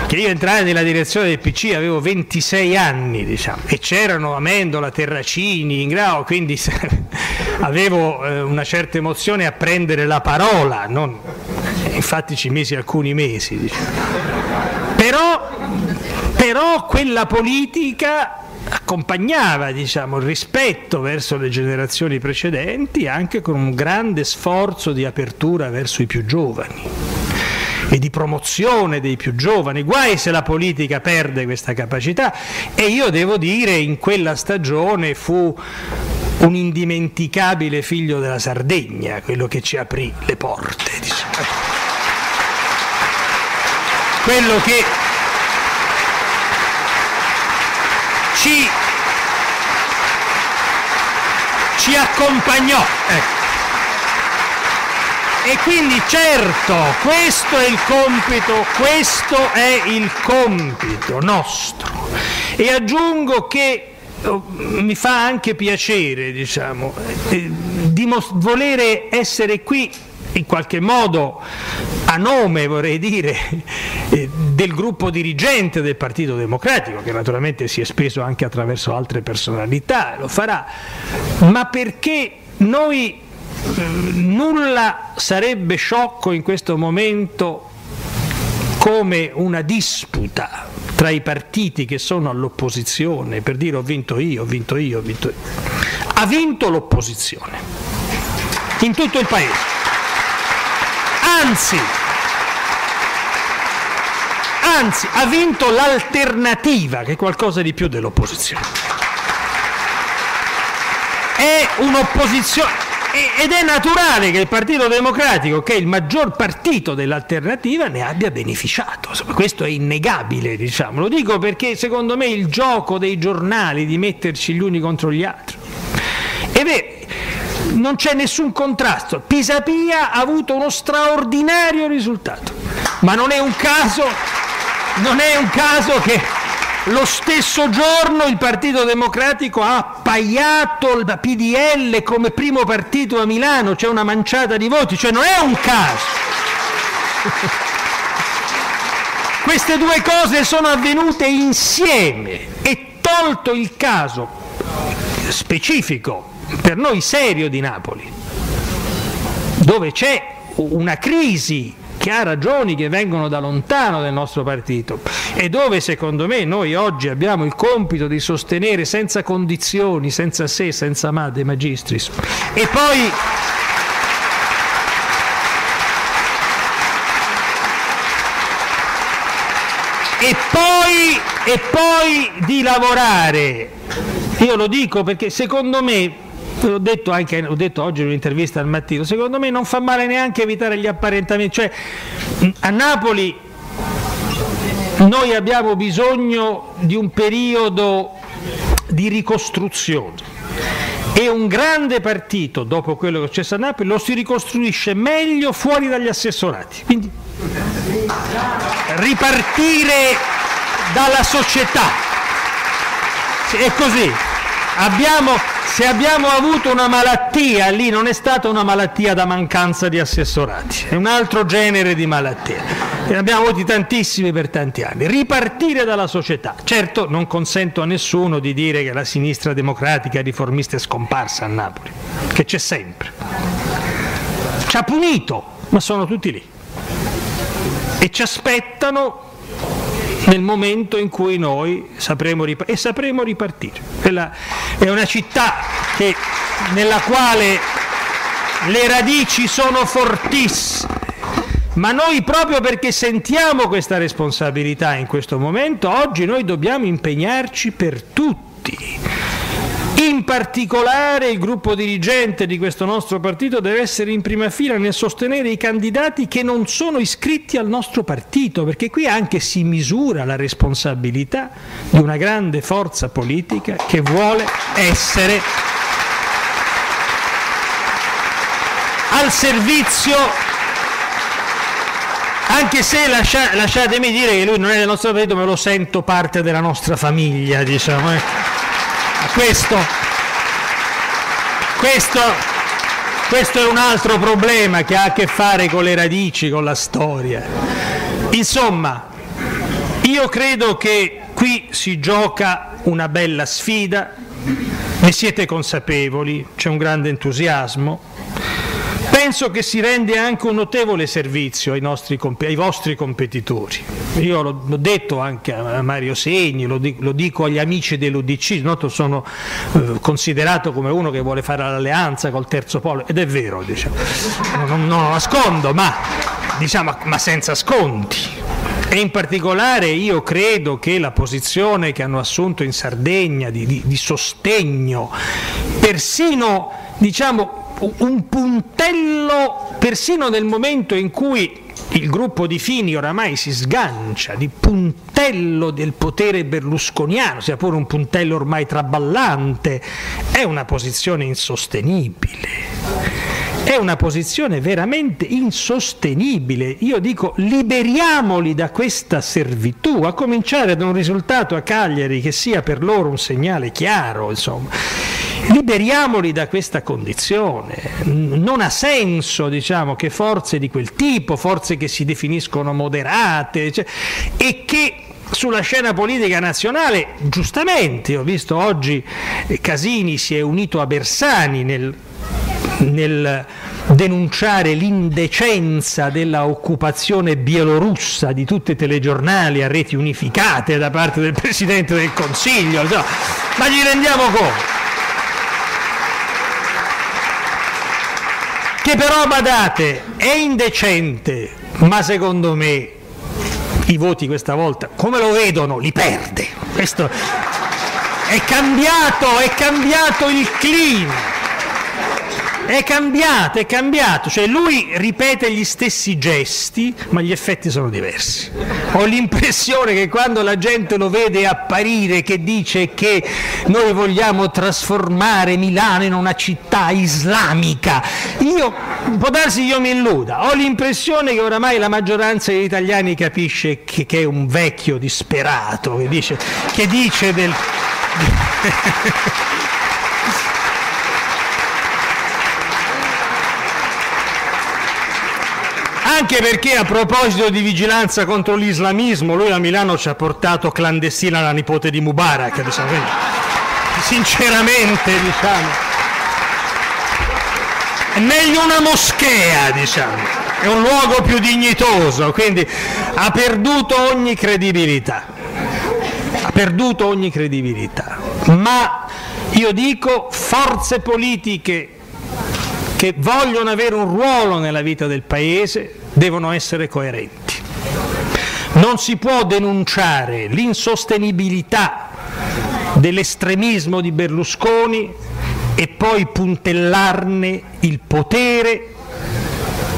che io entrai nella direzione del PC avevo 26 anni, diciamo, e c'erano Amendola, Terracini, Ingrao, quindi avevo una certa emozione a prendere la parola, infatti ci misi alcuni mesi, diciamo. Però quella politica accompagnava, diciamo, il rispetto verso le generazioni precedenti anche con un grande sforzo di apertura verso i più giovani e di promozione dei più giovani. Guai se la politica perde questa capacità, e io devo dire in quella stagione fu un indimenticabile figlio della Sardegna quello che ci aprì le porte, diciamo. Quello che ci accompagnò, ecco. E quindi certo questo è il compito nostro, e aggiungo che mi fa anche piacere, diciamo, di volere essere qui in qualche modo a nome, vorrei dire, del gruppo dirigente del Partito Democratico, che naturalmente si è speso anche attraverso altre personalità, lo farà, ma perché noi nulla sarebbe sciocco in questo momento come una disputa tra i partiti che sono all'opposizione per dire ho vinto io. Ha vinto l'opposizione in tutto il paese, anzi ha vinto l'alternativa, che è qualcosa di più dell'opposizione, è un'opposizione. Ed è naturale che il Partito Democratico, che è il maggior partito dell'alternativa, ne abbia beneficiato. Insomma, questo è innegabile, diciamo. Lo dico perché secondo me il gioco dei giornali di metterci gli uni contro gli altri, non c'è nessun contrasto. Pisapia ha avuto uno straordinario risultato, ma non è un caso che lo stesso giorno il Partito Democratico ha appaiato il PDL come primo partito a Milano, c'è una manciata di voti, cioè non è un caso. Queste due cose sono avvenute insieme, e tolto il caso specifico, per noi serio, di Napoli, dove c'è una crisi che ha ragioni che vengono da lontano del nostro partito, e dove secondo me noi oggi abbiamo il compito di sostenere senza condizioni, senza se, senza ma, De Magistris, e poi di lavorare. Io lo dico perché secondo me, l'ho detto oggi in un'intervista al Mattino, secondo me non fa male neanche evitare gli apparentamenti, cioè a Napoli noi abbiamo bisogno di un periodo di ricostruzione, e un grande partito, dopo quello che è successo a Napoli, lo si ricostruisce meglio fuori dagli assessorati, quindi ripartire dalla società, è così. Se abbiamo avuto una malattia, lì non è stata una malattia da mancanza di assessorati, è un altro genere di malattia, e ne abbiamo avuti tantissimi per tanti anni. Ripartire dalla società. Certo, non consento a nessuno di dire che la sinistra democratica riformista è scomparsa a Napoli, che c'è sempre, ci ha punito, ma sono tutti lì e ci aspettano nel momento in cui noi sapremo ripartire. È una città nella quale le radici sono fortissime, ma noi, proprio perché sentiamo questa responsabilità in questo momento, oggi noi dobbiamo impegnarci per tutti. In particolare il gruppo dirigente di questo nostro partito deve essere in prima fila nel sostenere i candidati che non sono iscritti al nostro partito, perché qui anche si misura la responsabilità di una grande forza politica che vuole essere al servizio, anche se lasciatemi dire che lui non è del nostro partito, ma lo sento parte della nostra famiglia, diciamo. Questo è un altro problema che ha a che fare con le radici, con la storia. Insomma, Io credo che qui si gioca una bella sfida, ne siete consapevoli, c'è un grande entusiasmo. Penso che si rende anche un notevole servizio ai vostri competitori. Io l'ho detto anche a Mario Segni, lo dico agli amici dell'UDC, noto sono considerato come uno che vuole fare l'alleanza col terzo polo, ed è vero, diciamo. Non lo nascondo, ma senza sconti. E in particolare io credo che la posizione che hanno assunto in Sardegna di sostegno, persino un puntello, persino nel momento in cui il gruppo di Fini oramai si sgancia di puntello del potere berlusconiano, sia pure un puntello ormai traballante, è una posizione insostenibile. È una posizione veramente insostenibile. Io dico, liberiamoli da questa servitù, a cominciare da un risultato a Cagliari che sia per loro un segnale chiaro, insomma. Liberiamoli da questa condizione. Non ha senso, che forze di quel tipo, forze che si definiscono moderate, e che sulla scena politica nazionale, giustamente, ho visto oggi Casini si è unito a Bersani nel denunciare l'indecenza della occupazione bielorussa di tutti i telegiornali a reti unificate da parte del Presidente del Consiglio, ma ci rendiamo conto? Che però, badate, è indecente, ma secondo me i voti questa volta, come lo vedono, li perde. Questo è cambiato il clima. È cambiato, cioè lui ripete gli stessi gesti, ma gli effetti sono diversi. Ho l'impressione che quando la gente lo vede apparire, che dice che noi vogliamo trasformare Milano in una città islamica, può darsi io mi illuda, ho l'impressione che oramai la maggioranza degli italiani capisce che è un vecchio disperato, che dice del... Anche perché, a proposito di vigilanza contro l'islamismo, lui a Milano ci ha portato clandestina la nipote di Mubarak, quindi, sinceramente, è meglio una moschea, è un luogo più dignitoso, quindi ha perduto ogni credibilità. Ma io dico, forze politiche che vogliono avere un ruolo nella vita del Paese devono essere coerenti. Non si può denunciare l'insostenibilità dell'estremismo di Berlusconi e poi puntellarne il potere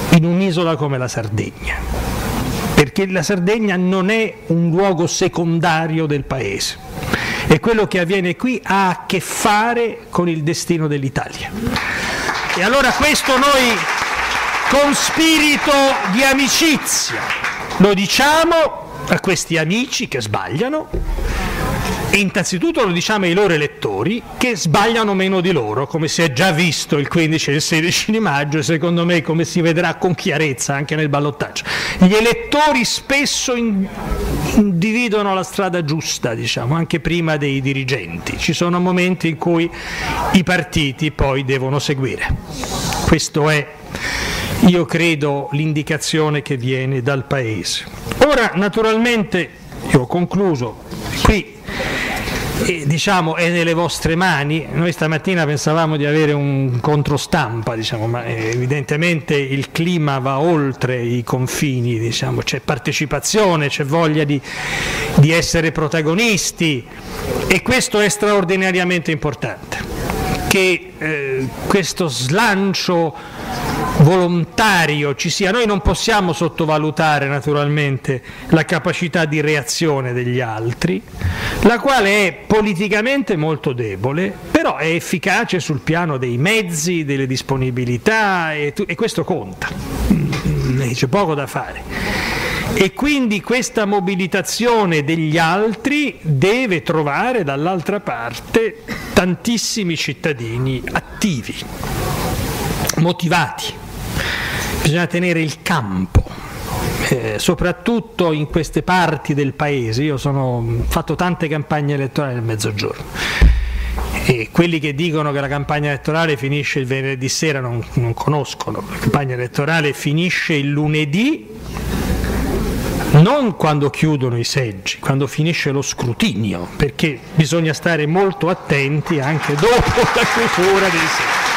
in un'isola come la Sardegna, perché la Sardegna non è un luogo secondario del Paese e quello che avviene qui ha a che fare con il destino dell'Italia. E allora questo noi, con spirito di amicizia, lo diciamo a questi amici che sbagliano, e innanzitutto lo diciamo ai loro elettori che sbagliano meno di loro, come si è già visto il 15 e il 16 di maggio e secondo me come si vedrà con chiarezza anche nel ballottaggio. Gli elettori spesso individuano la strada giusta, anche prima dei dirigenti. Ci sono momenti in cui i partiti poi devono seguire. Questo è, io credo, l'indicazione che viene dal Paese. Ora, naturalmente, io ho concluso, qui è nelle vostre mani. Noi stamattina pensavamo di avere un controstampa, ma evidentemente il clima va oltre i confini, c'è partecipazione, c'è voglia di essere protagonisti, e questo è straordinariamente importante, che questo slancio volontario ci sia. Noi non possiamo sottovalutare naturalmente la capacità di reazione degli altri, la quale è politicamente molto debole, però è efficace sul piano dei mezzi, delle disponibilità, e questo conta, c'è poco da fare. E quindi questa mobilitazione degli altri deve trovare dall'altra parte tantissimi cittadini attivi, motivati. Bisogna tenere il campo, soprattutto in queste parti del paese. Io ho fatto tante campagne elettorali nel Mezzogiorno, e quelli che dicono che la campagna elettorale finisce il venerdì sera non conoscono. La campagna elettorale finisce il lunedì, non quando chiudono i seggi, quando finisce lo scrutinio, perché bisogna stare molto attenti anche dopo la chiusura dei seggi.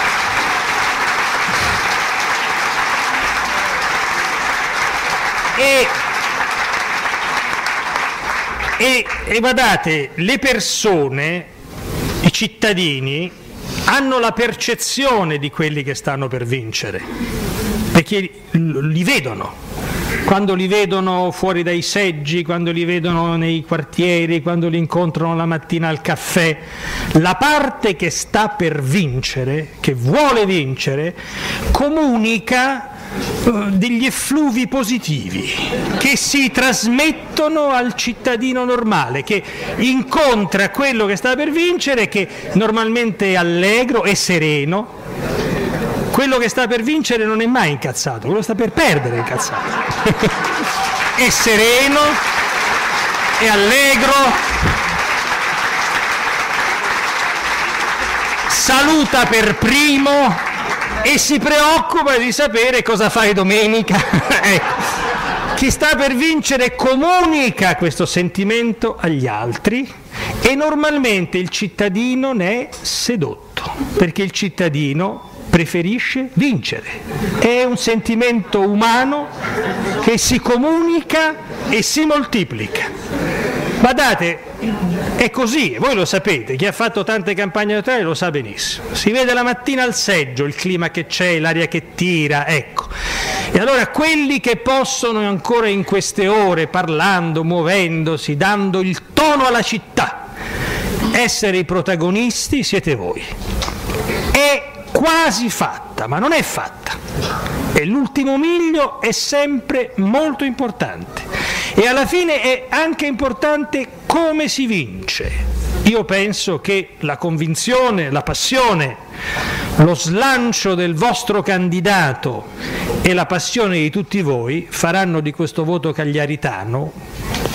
E guardate, le persone, i cittadini, hanno la percezione di quelli che stanno per vincere, perché li vedono. Quando li vedono fuori dai seggi, quando li vedono nei quartieri, quando li incontrano la mattina al caffè, la parte che sta per vincere, che vuole vincere, comunica degli effluvi positivi che si trasmettono al cittadino normale, che incontra quello che sta per vincere, che normalmente è allegro e sereno. Quello che sta per vincere non è mai incazzato, quello che sta per perdere è incazzato. È sereno, è allegro, saluta per primo e si preoccupa di sapere cosa fai domenica. Ecco. Chi sta per vincere comunica questo sentimento agli altri, e normalmente il cittadino ne è sedotto, perché il cittadino preferisce vincere. È un sentimento umano che si comunica e si moltiplica. Guardate, è così, voi lo sapete, chi ha fatto tante campagne elettorali lo sa benissimo. Si vede la mattina al seggio il clima che c'è, l'aria che tira, ecco. E allora quelli che possono ancora in queste ore, parlando, muovendosi, dando il tono alla città, essere i protagonisti, siete voi. È quasi fatta, ma non è fatta. E l'ultimo miglio è sempre molto importante. E alla fine è anche importante come si vince. Io penso che la convinzione, la passione, lo slancio del vostro candidato e la passione di tutti voi faranno di questo voto cagliaritano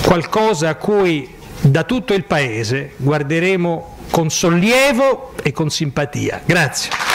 qualcosa a cui da tutto il Paese guarderemo con sollievo e con simpatia. Grazie.